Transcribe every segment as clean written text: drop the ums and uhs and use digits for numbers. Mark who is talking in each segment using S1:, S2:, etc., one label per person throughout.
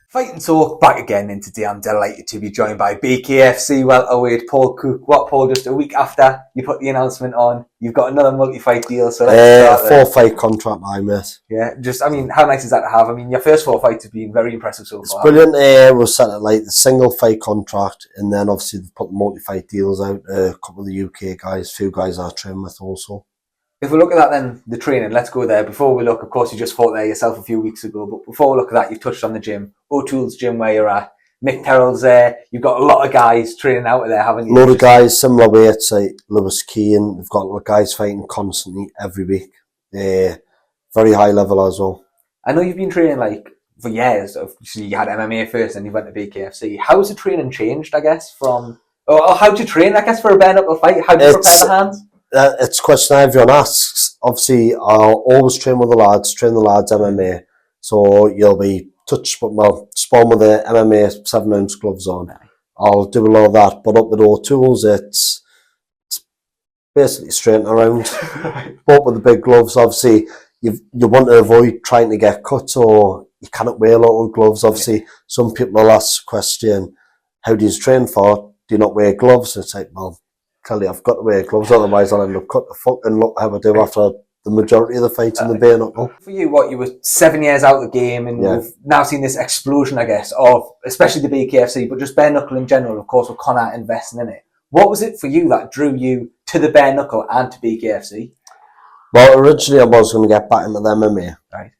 S1: Fight and Talk back again, and today I'm delighted to be joined by BKFC Welterweight Paul Cook. Paul, just a week after you put the announcement on, you've got another multi-fight deal. So let's start
S2: 4-fight contract, I miss.
S1: Yeah, how nice is that to have? Your first 4 fights have been very impressive so far.
S2: It's brilliant. We're set at the single fight contract, and then obviously they've put the multi-fight deals out. A couple of the UK guys, few guys I train with also.
S1: If we look at that then, the training, let's go there. Before we look, of course, you just fought there yourself a few weeks ago, but before we look at that, you've touched on the gym. O'Toole's gym where you're at. Mick Terrell's there. You've got a lot of guys training out of there, haven't you?
S2: A lot of guys, similar weights, like Lewis Keane. We've got a lot of guys fighting constantly every week. Very high level as well.
S1: I know you've been training for years. Obviously, you had MMA first and you went to BKFC. How's the training changed, I guess, or how do you train, I guess, for a bare knuckle fight? How do you prepare the hands?
S2: It's a question everyone asks. Obviously, I'll always train the lads MMA. So you'll be spawn with the MMA 7-ounce gloves on. I'll do a lot of that. But up with O'Toole's, it's basically straight around. But with the big gloves, obviously, you want to avoid trying to get cut, or you cannot wear a lot of gloves. Obviously, some people will ask the question, how do you train for? Do you not wear gloves? It's like, well, clearly I've got to wear gloves, otherwise I'll end up cut the fucking look how I do after the majority of the fights in the bare knuckle.
S1: For you, you were 7 years out of the game, and we've now seen this explosion, I guess, of especially the BKFC, but just bare knuckle in general, of course, with Connor investing in it. What was it for you that drew you to the bare knuckle and to BKFC?
S2: Well, originally I was going to get back into the MMA.
S1: Right.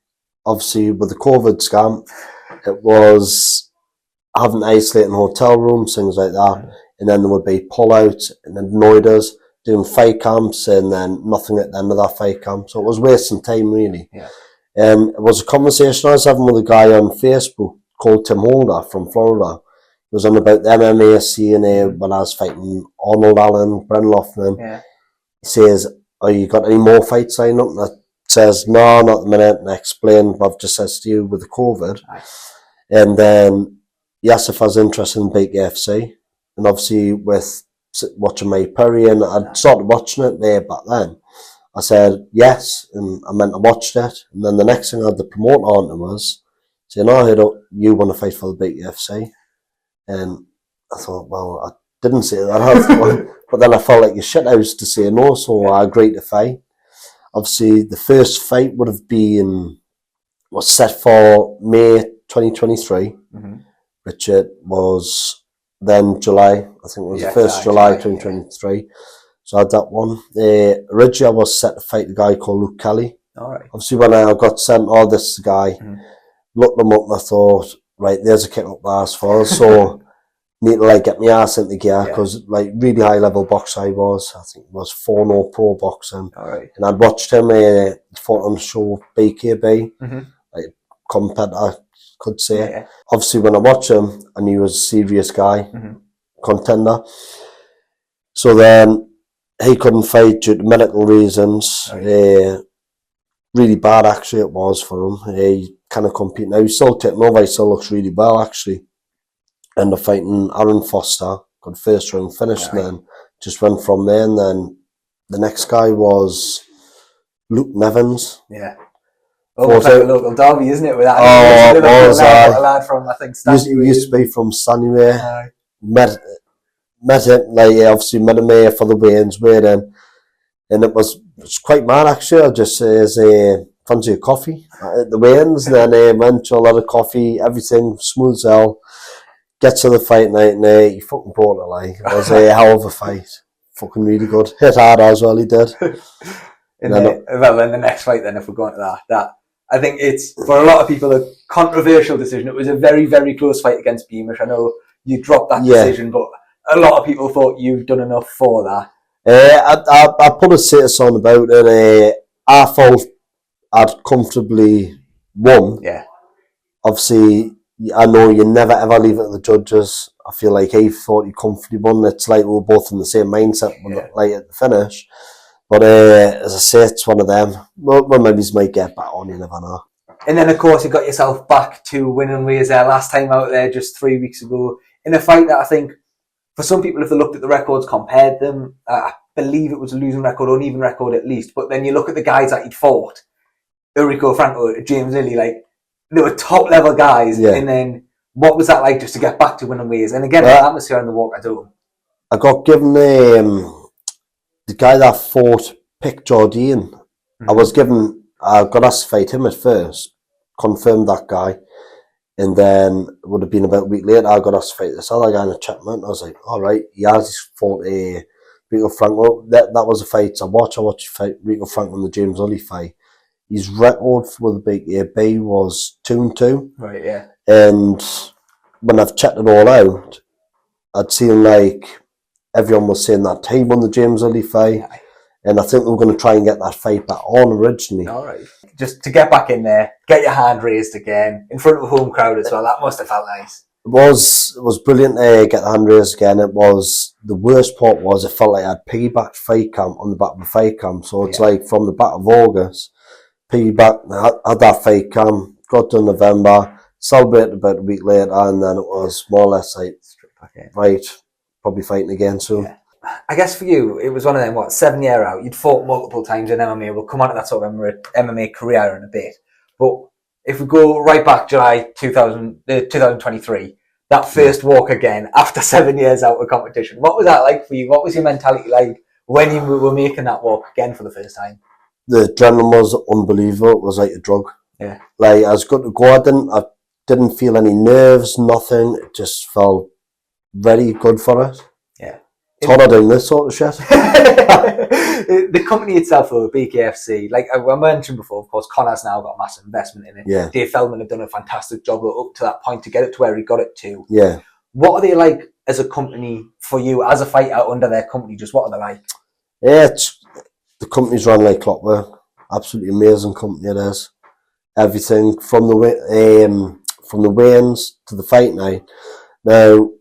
S2: Obviously, with the COVID scam, it was having to isolate in hotel rooms, things like that. Right. And then there would be pull-outs and annoyed us, doing fight camps, and then nothing at the end of that fight camp. So it was wasting time, really.
S1: Yeah.
S2: It was a conversation I was having with a guy on Facebook called Tim Holder from Florida. It was on about the MMA scene when I was fighting Arnold Allen, Brendan Loughlin. Yeah. He says, you got any more fights lined up? And I says, no, not at the minute. And I explained what I've just said to you with the COVID. Nice. And then he asked if I was interested in BKFC. And obviously with watching May Perry, and I'd started watching it there back then, I said yes, and I meant I watched it. And then the next thing I had the promoter on to was saying, you want to fight for the BKFC? And I thought, well, I didn't say that, but then I felt like a shithouse to say no, so I agreed to fight. Obviously, the first fight was set for May 2023, which it was then July, I think it was the 1st July 2023. So I had that one. Originally I was set to fight a guy called Luke Kelly.
S1: All right.
S2: Obviously when I got sent, this guy, looked him up and I thought, right, there's a kick up the ass for us. So need to get my ass into gear, because really high level boxer I was. I think it was 4-0 pro boxing.
S1: All right.
S2: And I'd watched him fought on the show BKB, competitor, could say. Yeah. Obviously, when I watched him, I knew he was a serious guy, contender. So then he couldn't fight due to medical reasons. Right. Really bad, actually, it was for him. He kind of competed. Now, he's still taking over. He still looks really well, actually. Ended up fighting Aaron Foster, got first round finished, and then just went from there. And then the next guy was Luke Nevins.
S1: Yeah. Almost like a local derby, isn't it? With that,
S2: it was.
S1: A lad from, I think,
S2: Stanley. Used to be from Stanley. Met him, obviously met him here for the weigh-ins, and it was quite mad, actually. I just says, fancy a coffee at the weigh-ins, and then went to a lot of coffee, everything smooth as hell. Get to the fight night, and he fucking brought it. It was a hell of a fight. Fucking really good. Hit hard as well, he did.
S1: Then the next fight, then, if we're going to that. I think it's, for a lot of people, a controversial decision. It was a very, very close fight against Beamish. I know you dropped that decision, but a lot of people thought you've done enough for that.
S2: I put a status on about it. I felt I'd comfortably won. Yeah. Obviously, I know you never ever leave it to the judges. I feel like he thought he comfortably won. It's like we were both in the same mindset at the finish. But as I say, it's one of them. Well, maybe he might get back on, you never know.
S1: And then, of course, you got yourself back to winning ways there last time out there just 3 weeks ago in a fight that I think, for some people, if they looked at the records, compared them, I believe it was a losing record or an even record at least. But then you look at the guys that he'd fought, Ulrico Franco, James Lilly, they were top level guys. Yeah. And then What was that like just to get back to winning ways? And again, the atmosphere in the Walker Dome.
S2: I got given the guy that fought Pick Jardine. I got asked to fight him at first, confirmed that guy, and then it would have been about a week later, I got asked to fight this other guy in a Chapman. I was like, all right, he's fought Rico Franco. That was a fight I watched. I watched fight Rico Franco in the James Ulley fight. His record for the BKFC was 2-2.
S1: Right, yeah.
S2: And when I've checked it all out, I'd seen like everyone was saying that he won the James Ulley fight. Yeah. And I think we were going to try and get that fight back on originally.
S1: All right. Just to get back in there, get your hand raised again, in front of a home crowd as well. That must have felt nice.
S2: It was brilliant to get the hand raised again. It was, the worst part was it felt like I had piggybacked fight camp on the back of the fight camp. So it's like from the back of August, piggyback, I had that fight camp, got to November, celebrated about a week later, and then it was more or less like, right, probably fighting again soon.
S1: Yeah. I guess for you, it was one of them, 7-year out, you'd fought multiple times in MMA. We'll come on to that sort of MMA career in a bit. But if we go right back July 2023, that first walk again after 7 years out of competition, what was that like for you? What was your mentality like when you were making that walk again for the first time?
S2: The adrenaline was unbelievable. It was like a drug.
S1: Yeah.
S2: Like, I was good to go. I didn't feel any nerves, nothing. It just felt very good for it.
S1: Yeah.
S2: Thought of doing this sort of shit.
S1: The company itself, though, BKFC, like I mentioned before, of course, Connor's now got a massive investment in it.
S2: Yeah.
S1: Dave Feldman have done a fantastic job up to that point to get it to where he got it to.
S2: Yeah.
S1: What are they like as a company for you, as a fighter under their company? Just what are they like?
S2: Yeah, the company's run like clockwork. Absolutely amazing company it is. Everything from the weigh-ins to the fight night. Now,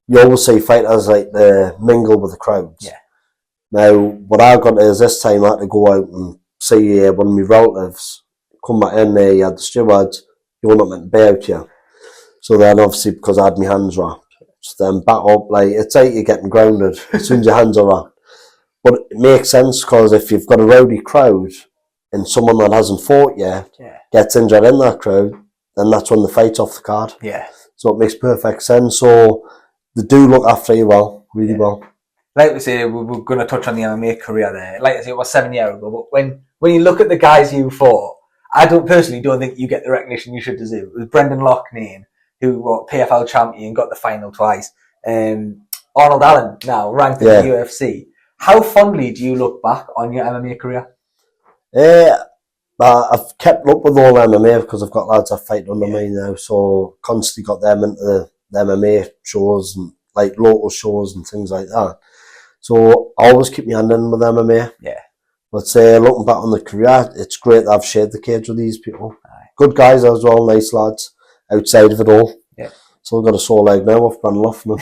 S2: you always say fighters like the mingle with the crowds.
S1: Yeah.
S2: Now, what I got is this time I had to go out and see one of my relatives come back in there. You had the stewards, you're not meant to be out here. So then, obviously, because I had my hands wrapped, so then back up, like, it's like you're getting grounded as soon as your hands are wrapped. But it makes sense because if you've got a rowdy crowd and someone that hasn't fought yet gets injured in that crowd, then that's when the fight's off the card.
S1: Yeah.
S2: So it makes perfect sense. So they do look after you well, really well.
S1: Like we say, we're going to touch on the MMA career there. Like I say, it was 7 years ago. But when you look at the guys you fought, I personally don't think you get the recognition you should deserve. It was Brendan Loughnane, who was PFL champion, got the final twice. Arnold Allen, now ranked in the UFC. How fondly do you look back on your MMA career?
S2: I've kept up with all MMA because I've got lads that fight under me now, so constantly got them into the MMA shows and like local shows and things like that. So I always keep my hand in with MMA.
S1: Yeah.
S2: But looking back on the career, it's great that I've shared the cage with these people.
S1: Aye.
S2: Good guys as well, nice lads outside of it all.
S1: Yeah.
S2: So I've got a sore leg now off Brendan Loughnane.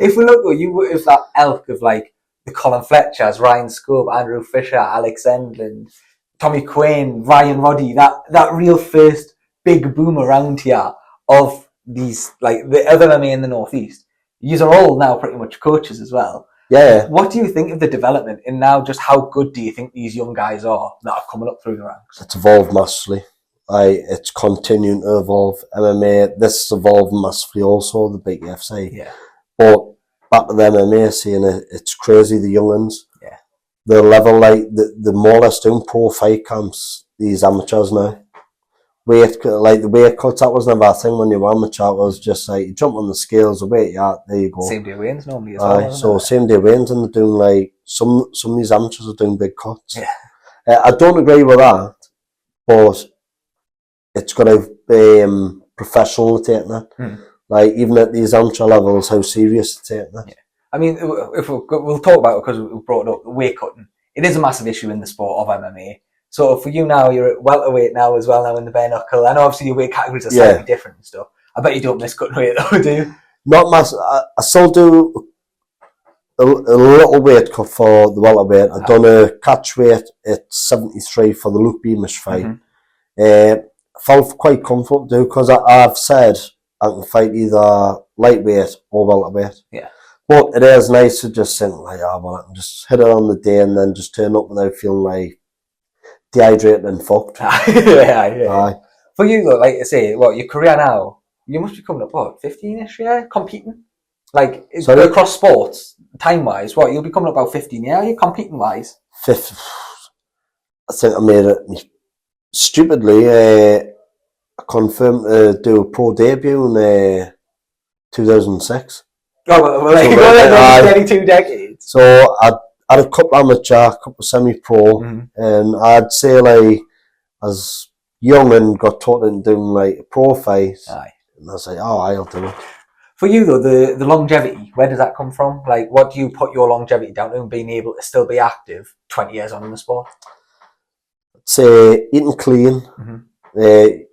S1: If we look, you were that elk of like the Colin Fletchers, Ryan Scope, Andrew Fisher, Alex Endland, Tommy Quinn, Ryan Roddy, that real first big boom around here of these, like the other MMA in the Northeast. Yous are all now pretty much coaches as well.
S2: Yeah.
S1: What do you think of the development and now just how good do you think these young guys are that are coming up through the ranks?
S2: It's evolved massively. It's continuing to evolve. MMA, this has evolved massively also, the BKFC.
S1: Yeah.
S2: But back to the MMA scene, it's crazy, the young'uns.
S1: Yeah.
S2: The level, like, the more or less doing pro fight camps, these amateurs now. The weight cuts, that was never a thing when you were amateur. It was just like, you jump on the scales, the weight you're at, there you go.
S1: Same day weigh-ins normally as well.
S2: So same day weigh-ins, and they're doing like, some of these amateurs are doing big cuts.
S1: Yeah.
S2: I don't agree with that, but it's got to be professional taking it. Like, even at these amateur levels, how serious it's taking it.
S1: Yeah. I mean, if we'll talk about it because we brought it up, weight cutting. It is a massive issue in the sport of MMA. So for you now, you're at welterweight now as well, now in the bare knuckle. I know obviously your weight categories are slightly different and stuff. I bet you don't miss cutting weight though, do you?
S2: Not massive. I still do a little weight cut for the welterweight. I've done a catch weight at 73 for the Luke Beamish fight. I felt quite comfortable to do because I've said I can fight either lightweight or welterweight. Yeah. But it is nice to just think like, I can just hit it on the day and then just turn up without feeling like dehydrated and fucked.
S1: Yeah. For you though, like I say, your career now, you must be coming up, what, 15-ish, yeah? Competing? Like, across sports, time-wise, what, you'll be coming up about 15, yeah? Are you competing-wise?
S2: I think I made it, stupidly, I confirmed to do a pro debut in 2006.
S1: Oh, well, there you go, nearly 2 decades.
S2: So I had a couple amateur, a couple semi-pro, and I'd say, like, as young and got taught into doing, like, a pro fight, and I was like, oh, I'll do it.
S1: For you, though, the longevity, where does that come from? Like, what do you put your longevity down to, and being able to still be active 20 years on in the sport?
S2: I'd say eating clean. I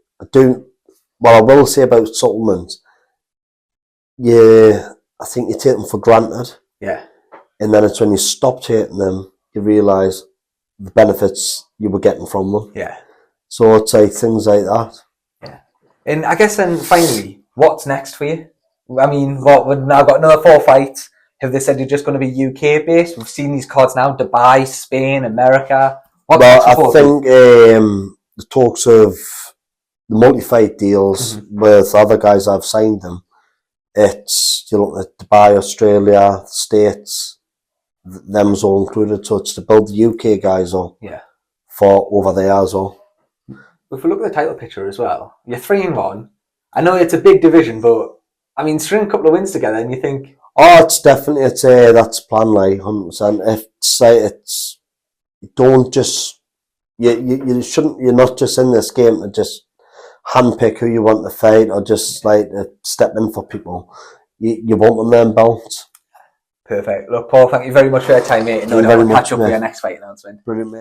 S2: will say about supplements, I think you take them for granted.
S1: Yeah.
S2: And then it's when you stop taking them, you realise the benefits you were getting from them.
S1: Yeah.
S2: So it's like things like that.
S1: Yeah. And I guess then finally, what's next for you? I mean, we've now got another 4 fights. Have they said you're just going to be UK based? We've seen these cards now, Dubai, Spain, America.
S2: I think the talks of the multi-fight deals with other guys I've signed them, it's, you look at Dubai, Australia, the States, them's all included. So it's to build the UK guys up for over there as well.
S1: If we look at the title picture as well, you're 3-1. I know it's a big division, but I mean, string a couple of wins together and you think...
S2: Oh, it's definitely, that's plan, like, 100%. It's, don't just, you shouldn't, you're not just in this game to just handpick who you want to fight or just, like, step in for people. You want them then belts.
S1: Perfect. Look, Paul, thank you very much for your time, mate. And I'll catch up with your next fight announcement.
S2: Brilliant, mate.